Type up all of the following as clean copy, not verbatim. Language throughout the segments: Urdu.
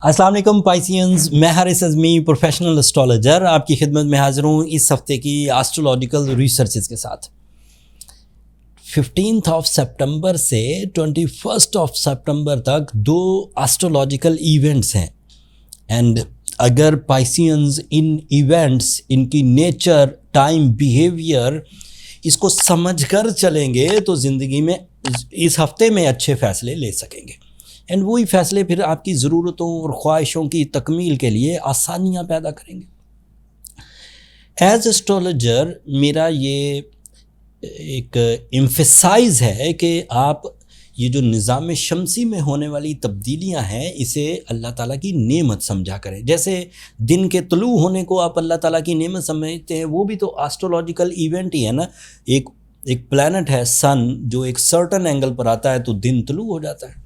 السلام علیکم پائسینز، میں حارث اعظمی پروفیشنل اسٹرالوجر آپ کی خدمت میں حاضر ہوں اس ہفتے کی ایسٹرولوجیکل ریسرچز کے ساتھ۔ 15 سپٹمبر سے 21 سپٹمبر تک 2 ایسٹرولوجیکل ایونٹس ہیں، اینڈ اگر پائسینز ان ایونٹس، ان کی نیچر، ٹائم، بیہیویئر اس کو سمجھ کر چلیں گے تو زندگی میں اس ہفتے میں اچھے فیصلے لے سکیں گے، اینڈ وہی فیصلے پھر آپ کی ضرورتوں اور خواہشوں کی تکمیل کے لیے آسانیاں پیدا کریں گے۔ ایز اسٹرولوجر میرا یہ ایک ایمفیسائز ہے کہ آپ یہ جو نظام شمسی میں ہونے والی تبدیلیاں ہیں اسے اللہ تعالیٰ کی نعمت سمجھا کریں۔ جیسے دن کے طلوع ہونے کو آپ اللہ تعالیٰ کی نعمت سمجھتے ہیں، وہ بھی تو ایسٹرولوجیکل ایونٹ ہی ہے نا۔ ایک پلانٹ ہے سن، جو ایک سرٹن اینگل پر آتا ہے تو دن طلوع ہو جاتا ہے۔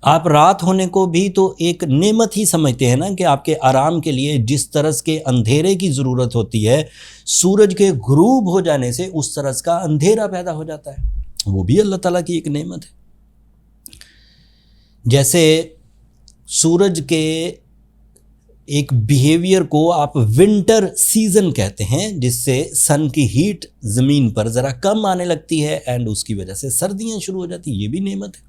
آپ رات ہونے کو بھی تو ایک نعمت ہی سمجھتے ہیں نا، کہ آپ کے آرام کے لیے جس طرز کے اندھیرے کی ضرورت ہوتی ہے، سورج کے غروب ہو جانے سے اس طرز کا اندھیرا پیدا ہو جاتا ہے، وہ بھی اللہ تعالیٰ کی ایک نعمت ہے۔ جیسے سورج کے ایک بیہیویئر کو آپ ونٹر سیزن کہتے ہیں، جس سے سن کی ہیٹ زمین پر ذرا کم آنے لگتی ہے اینڈ اس کی وجہ سے سردیاں شروع ہو جاتی ہیں، یہ بھی نعمت ہے۔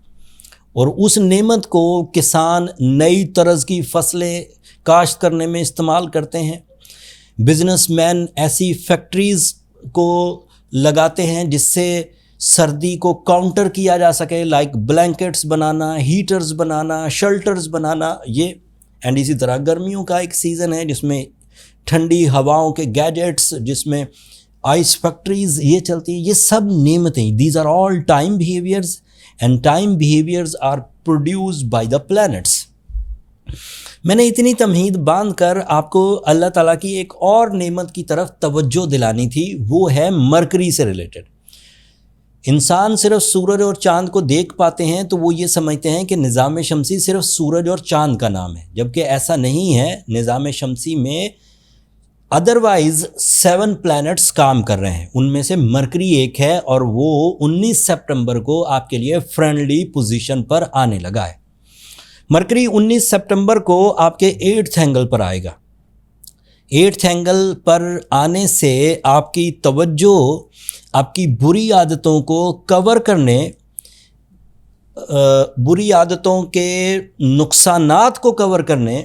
اور اس نعمت کو کسان نئی طرز کی فصلیں کاشت کرنے میں استعمال کرتے ہیں، بزنس مین ایسی فیکٹریز کو لگاتے ہیں جس سے سردی کو کاؤنٹر کیا جا سکے، لائک بلینکٹس بنانا، ہیٹرز بنانا، شیلٹرز بنانا، یہ اینڈ اسی طرح گرمیوں کا ایک سیزن ہے جس میں ٹھنڈی ہواؤں کے گیجٹس، جس میں آئس فیکٹریز یہ چلتی ہیں، یہ سب نعمتیں، these are all time behaviours and time behaviors are produced by the planets۔ میں نے اتنی تمہید باندھ کر آپ کو اللہ تعالیٰ کی ایک اور نعمت کی طرف توجہ دلانی تھی، وہ ہے مرکری سے ریلیٹڈ۔ انسان صرف سورج اور چاند کو دیکھ پاتے ہیں تو وہ یہ سمجھتے ہیں کہ نظام شمسی صرف سورج اور چاند کا نام ہے، جبکہ ایسا نہیں ہے۔ نظام شمسی میں ادروائز 7 پلانٹس کام کر رہے ہیں، ان میں سے مرکری ایک ہے، اور وہ 19 سپٹمبر کو آپ کے لیے فرینڈلی پوزیشن پر آنے لگا ہے۔ مرکری 19 سپٹمبر کو آپ کے 8th اینگل پر آئے گا۔ 8th اینگل پر آنے سے آپ کی توجہ آپ کی بری عادتوں کو کور کرنے، بری عادتوں کے نقصانات کو کور کرنے،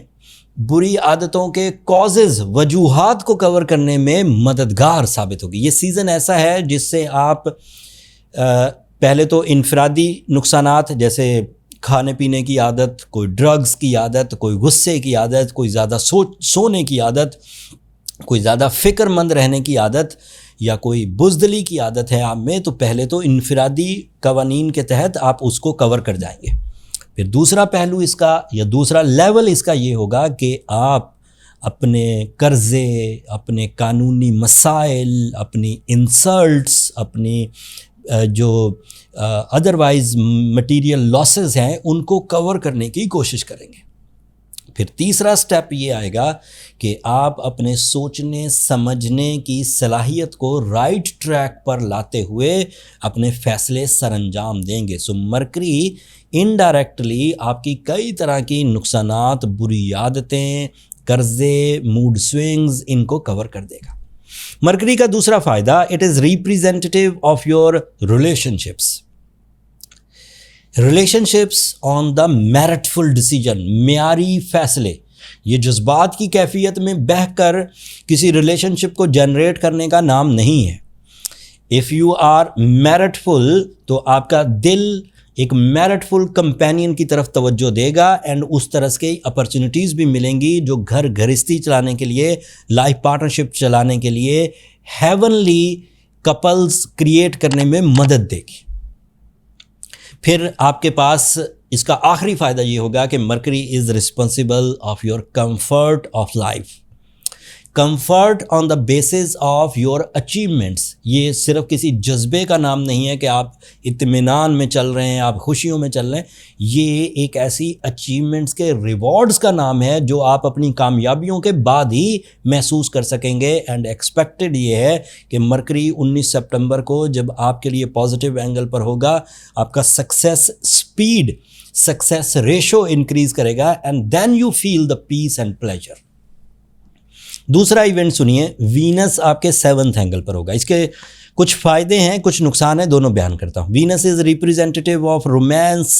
بری عادتوں کے کازز، وجوہات کو کور کرنے میں مددگار ثابت ہوگی۔ یہ سیزن ایسا ہے جس سے آپ پہلے تو انفرادی نقصانات جیسے کھانے پینے کی عادت، کوئی ڈرگز کی عادت، کوئی غصے کی عادت، کوئی زیادہ سونے کی عادت، کوئی زیادہ فکر مند رہنے کی عادت، یا کوئی بزدلی کی عادت ہے آپ میں، تو پہلے تو انفرادی قوانین کے تحت آپ اس کو کور کر جائیں گے۔ پھر دوسرا پہلو اس کا، یا دوسرا لیول اس کا یہ ہوگا کہ آپ اپنے قرضے، اپنے قانونی مسائل، اپنی انسلٹس، اپنی جو ادروائز مٹیریل لاسز ہیں ان کو کور کرنے کی کوشش کریں گے۔ پھر تیسرا سٹیپ یہ آئے گا کہ آپ اپنے سوچنے سمجھنے کی صلاحیت کو رائٹ ٹریک پر لاتے ہوئے اپنے فیصلے سر انجام دیں گے۔ سو مرکری انڈائریکٹلی آپ کی کئی طرح کی نقصانات، بری عادتیں، قرضے، موڈ سوئنگز، ان کو کور کر دے گا۔ مرکری کا دوسرا فائدہ، it is representative of your relationships on the meritful decision, معیاری فیصلے۔ یہ جذبات کی کیفیت میں بہہ کر کسی ریلیشن شپ کو جنریٹ کرنے کا نام نہیں ہے۔ اف یو آر میرٹفل تو آپ کا دل ایک میرٹفل کمپینین کی طرف توجہ دے گا، اینڈ اس طرح کے اپرچونیٹیز بھی ملیں گی جو گھر گھرستی چلانے کے لیے، لائف پارٹنرشپ چلانے کے لیے ہیونلی کپلز کریٹ کرنے میں مدد دے گی۔ پھر آپ کے پاس اس کا آخری فائدہ یہ ہوگا کہ mercury is responsible of your comfort of life. Comfort on the basis of your achievements. یہ صرف کسی جذبے کا نام نہیں ہے کہ آپ اطمینان میں چل رہے ہیں, آپ خوشیوں میں چل رہے ہیں. یہ ایک ایسی اچیومنٹس کے ریوارڈز کا نام ہے جو آپ اپنی کامیابیوں کے بعد ہی محسوس کر سکیں گے. اینڈ ایکسپیکٹڈ یہ ہے کہ مرکری 19 سپٹمبر کو جب آپ کے لیے پازیٹیو اینگل پر ہوگا, آپ کا success speed, success ratio increase کرے گا, and then you feel the peace and pleasure. دوسرا ایونٹ سنیے, وینس آپ کے 7th اینگل پر ہوگا. اس کے کچھ فائدے ہیں, کچھ نقصان ہیں, دونوں بیان کرتا ہوں. Venus is representative of romance,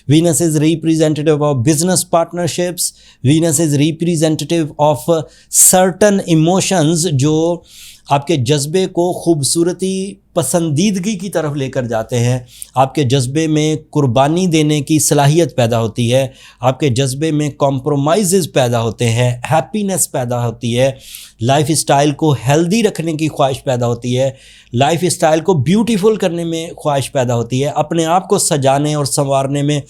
Venus is representative of business partnerships, Venus is representative of certain emotions جو آپ کے جذبے کو خوبصورتی, پسندیدگی کی طرف لے کر جاتے ہیں. آپ کے جذبے میں قربانی دینے کی صلاحیت پیدا ہوتی ہے, آپ کے جذبے میں کمپرومائزز پیدا ہوتے ہیں, ہیپینس پیدا ہوتی ہے, لائف اسٹائل کو ہیلدی رکھنے کی خواہش پیدا ہوتی ہے, لائف اسٹائل کو بیوٹیفل کرنے میں خواہش پیدا ہوتی ہے, اپنے آپ کو سجانے اور سنوارنے میں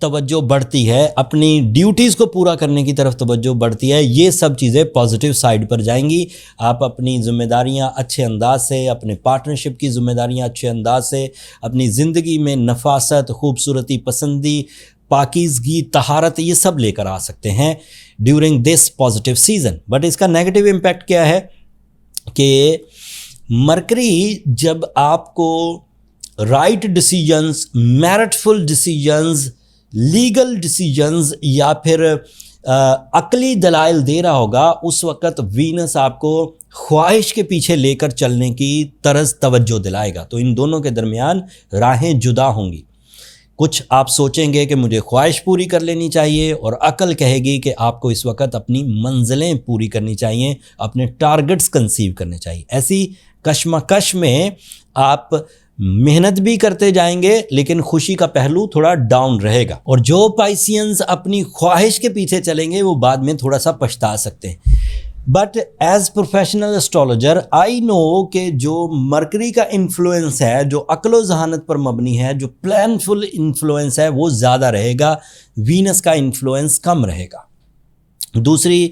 توجہ بڑھتی ہے, اپنی ڈیوٹیز کو پورا کرنے کی طرف توجہ بڑھتی ہے. یہ سب چیزیں پازیٹیو سائڈ پر جائیں گی. آپ اپنی ذمہ داریاں اچھے انداز سے, اپنے پارٹنرشپ کی ذمہ داریاں اچھے انداز سے, اپنی زندگی میں نفاست, خوبصورتی پسندی, پاکیزگی, طہارت, یہ سب لے کر آ سکتے ہیں during this positive season. But اس کا نیگیٹو امپیکٹ کیا ہے کہ مرکری جب آپ کو right decisions, meritful decisions, legal decisions یا پھر عقلی دلائل دے رہا ہوگا, اس وقت وینس آپ کو خواہش کے پیچھے لے کر چلنے کی طرز توجہ دلائے گا. تو ان دونوں کے درمیان راہیں جدا ہوں گی. کچھ آپ سوچیں گے کہ مجھے خواہش پوری کر لینی چاہیے, اور عقل کہے گی کہ آپ کو اس وقت اپنی منزلیں پوری کرنی چاہیے, اپنے ٹارگٹس کنسیو کرنے چاہیے. ایسی کشمکش میں آپ محنت بھی کرتے جائیں گے لیکن خوشی کا پہلو تھوڑا ڈاؤن رہے گا. اور جو پائسینز اپنی خواہش کے پیچھے چلیں گے وہ بعد میں تھوڑا سا پچھتا سکتے ہیں. بٹ ایز پروفیشنل اسٹرالوجر آئی نو کہ جو مرکری کا انفلوئنس ہے, جو عقل و ذہانت پر مبنی ہے, جو پلان فل انفلوئنس ہے, وہ زیادہ رہے گا, وینس کا انفلوئنس کم رہے گا. دوسری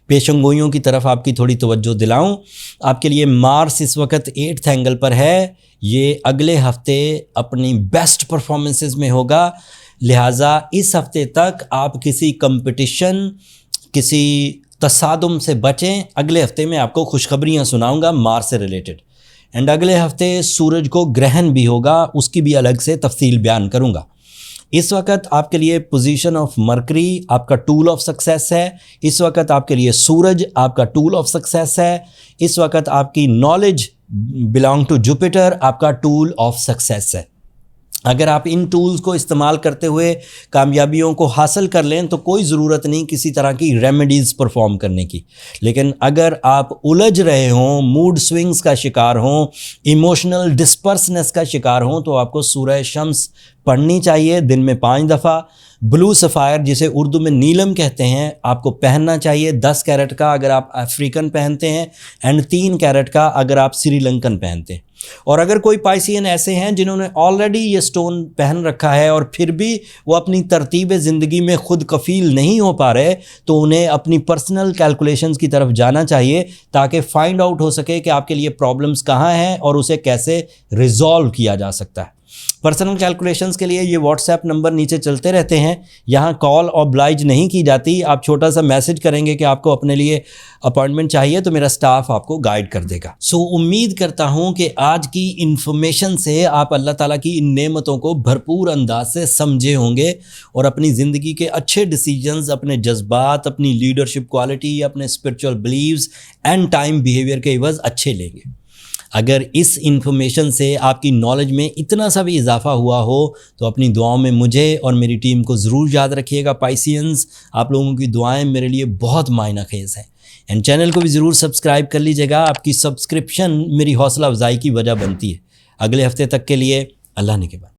پیشن گوئیوں کی طرف آپ کی تھوڑی توجہ دلاؤں. آپ کے لیے مارس اس وقت 8th اینگل پر ہے. یہ اگلے ہفتے اپنی بیسٹ پرفارمنسز میں ہوگا, لہٰذا اس ہفتے تک آپ کسی کمپٹیشن, کسی تصادم سے بچیں. اگلے ہفتے میں آپ کو خوشخبریاں سناؤں گا مارس سے ریلیٹڈ. اینڈ اگلے ہفتے سورج کو گرہن بھی ہوگا, اس کی بھی الگ سے تفصیل بیان کروں گا. اس وقت آپ کے لیے پوزیشن آف مرکری آپ کا ٹول آف سکسیس ہے. اس وقت آپ کے لیے سورج آپ کا ٹول آف سکسیس ہے. اس وقت آپ کی نالج بلانگ ٹو جوپیٹر آپ کا ٹول آف سکسیس ہے. اگر آپ ان ٹولز کو استعمال کرتے ہوئے کامیابیوں کو حاصل کر لیں تو کوئی ضرورت نہیں کسی طرح کی ریمیڈیز پرفارم کرنے کی. لیکن اگر آپ الجھ رہے ہوں, موڈ سوئنگز کا شکار ہوں, ایموشنل ڈسپرسنس کا شکار ہوں, تو آپ کو سورہ شمس پڑھنی چاہیے دن میں 5 دفعہ. بلو سفائر جسے اردو میں نیلم کہتے ہیں آپ کو پہننا چاہیے 10 کیرٹ کا اگر آپ افریقن پہنتے ہیں, اینڈ 3 کیرٹ کا اگر آپ سری لنکن پہنتے ہیں. اور اگر کوئی پائسین ایسے ہیں جنہوں نے آلریڈی یہ سٹون پہن رکھا ہے اور پھر بھی وہ اپنی ترتیب زندگی میں خود کفیل نہیں ہو پا رہے, تو انہیں اپنی پرسنل کیلکولیشنز کی طرف جانا چاہیے تاکہ فائنڈ آؤٹ ہو سکے کہ آپ کے لیے پرابلمز کہاں ہیں اور اسے کیسے ریزالو کیا جا سکتا ہے. پرسنل کیلکولیشنز کے لیے یہ واٹس ایپ نمبر نیچے چلتے رہتے ہیں, یہاں کال اوبلائج نہیں کی جاتی. آپ چھوٹا سا میسج کریں گے کہ آپ کو اپنے لیے اپائنٹمنٹ چاہیے تو میرا سٹاف آپ کو گائیڈ کر دے گا. امید کرتا ہوں کہ آج کی انفارمیشن سے آپ اللہ تعالیٰ کی ان نعمتوں کو بھرپور انداز سے سمجھے ہوں گے اور اپنی زندگی کے اچھے ڈیسیجنز, اپنے جذبات, اپنی لیڈرشپ کوالٹی, اپنے spiritual beliefs and time behaviour کے عوض اچھے لیں گے. اگر اس انفارمیشن سے آپ کی نالج میں اتنا سا بھی اضافہ ہوا ہو تو اپنی دعاؤں میں مجھے اور میری ٹیم کو ضرور یاد رکھیے گا. پائسینز, آپ لوگوں کی دعائیں میرے لیے بہت معنی خیز ہیں. اینڈ چینل کو بھی ضرور سبسکرائب کر لیجیے گا. آپ کی سبسکرپشن میری حوصلہ افزائی کی وجہ بنتی ہے. اگلے ہفتے تک کے لیے اللہ نے کے بعد.